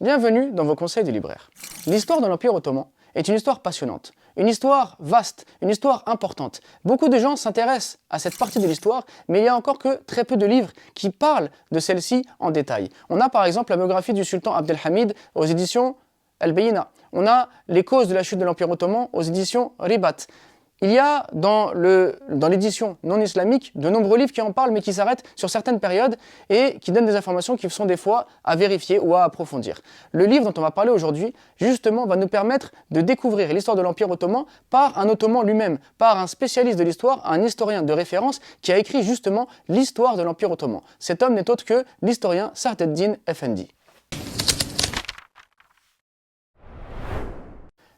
Bienvenue dans vos conseils de libraire. L'histoire de l'Empire ottoman est une histoire passionnante, une histoire vaste, une histoire importante. Beaucoup de gens s'intéressent à cette partie de l'histoire, mais il y a encore que très peu de livres qui parlent de celle-ci en détail. On a par exemple la biographie du sultan Abdelhamid aux éditions Al-Bayina. On a les causes de la chute de l'Empire ottoman aux éditions Ribat. Il y a dans l'édition non islamique de nombreux livres qui en parlent mais qui s'arrêtent sur certaines périodes et qui donnent des informations qui sont des fois à vérifier ou à approfondir. Le livre dont on va parler aujourd'hui, justement, va nous permettre de découvrir l'histoire de l'Empire ottoman par un ottoman lui-même, par un spécialiste de l'histoire, un historien de référence qui a écrit justement l'histoire de l'Empire ottoman. Cet homme n'est autre que l'historien Sadreddin Efendi.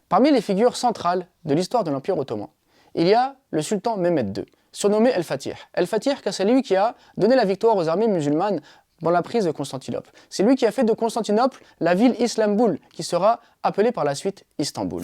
Parmi les figures centrales de l'histoire de l'Empire ottoman, il y a le sultan Mehmed II, surnommé El-Fatih. El-Fatih car c'est lui qui a donné la victoire aux armées musulmanes dans la prise de Constantinople. C'est lui qui a fait de Constantinople la ville Islamboul, qui sera appelée par la suite Istanbul.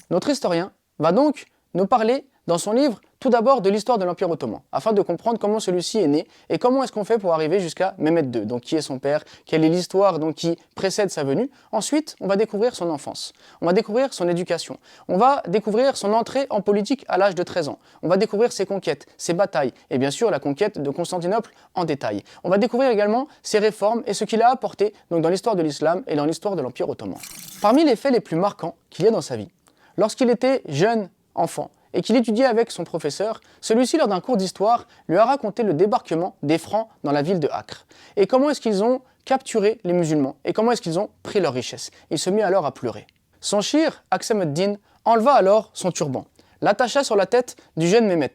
Notre historien va donc nous parler dans son livre tout d'abord de l'histoire de l'Empire ottoman, afin de comprendre comment celui-ci est né et comment est-ce qu'on fait pour arriver jusqu'à Mehmed II, donc qui est son père, quelle est l'histoire donc qui précède sa venue. Ensuite, on va découvrir son enfance, on va découvrir son éducation, on va découvrir son entrée en politique à l'âge de 13 ans, on va découvrir ses conquêtes, ses batailles et bien sûr la conquête de Constantinople en détail. On va découvrir également ses réformes et ce qu'il a apporté donc dans l'histoire de l'islam et dans l'histoire de l'Empire ottoman. Parmi les faits les plus marquants qu'il y a dans sa vie, lorsqu'il était jeune enfant, et qu'il étudiait avec son professeur, celui-ci, lors d'un cours d'histoire, lui a raconté le débarquement des Francs dans la ville de Acre. Et comment est-ce qu'ils ont capturé les musulmans, et comment est-ce qu'ils ont pris leurs richesses. Il se mit alors à pleurer. Son shir, Aksem ed-Din, enleva alors son turban, l'attacha sur la tête du jeune Mehmet,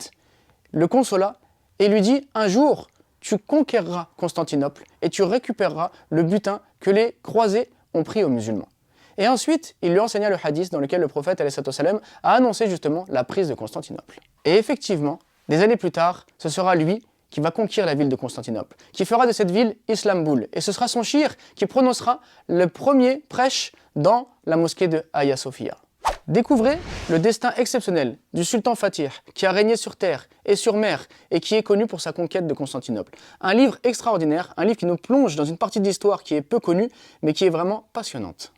le consola, et lui dit « Un jour, tu conquerras Constantinople, et tu récupéreras le butin que les croisés ont pris aux musulmans. » Et ensuite, il lui enseigna le hadith dans lequel le prophète a annoncé justement la prise de Constantinople. Et effectivement, des années plus tard, ce sera lui qui va conquérir la ville de Constantinople, qui fera de cette ville Islamboul. Et ce sera son shir qui prononcera le premier prêche dans la mosquée de Hagia Sophia. Découvrez le destin exceptionnel du sultan Fatih, qui a régné sur terre et sur mer et qui est connu pour sa conquête de Constantinople. Un livre extraordinaire, un livre qui nous plonge dans une partie de l'histoire qui est peu connue, mais qui est vraiment passionnante.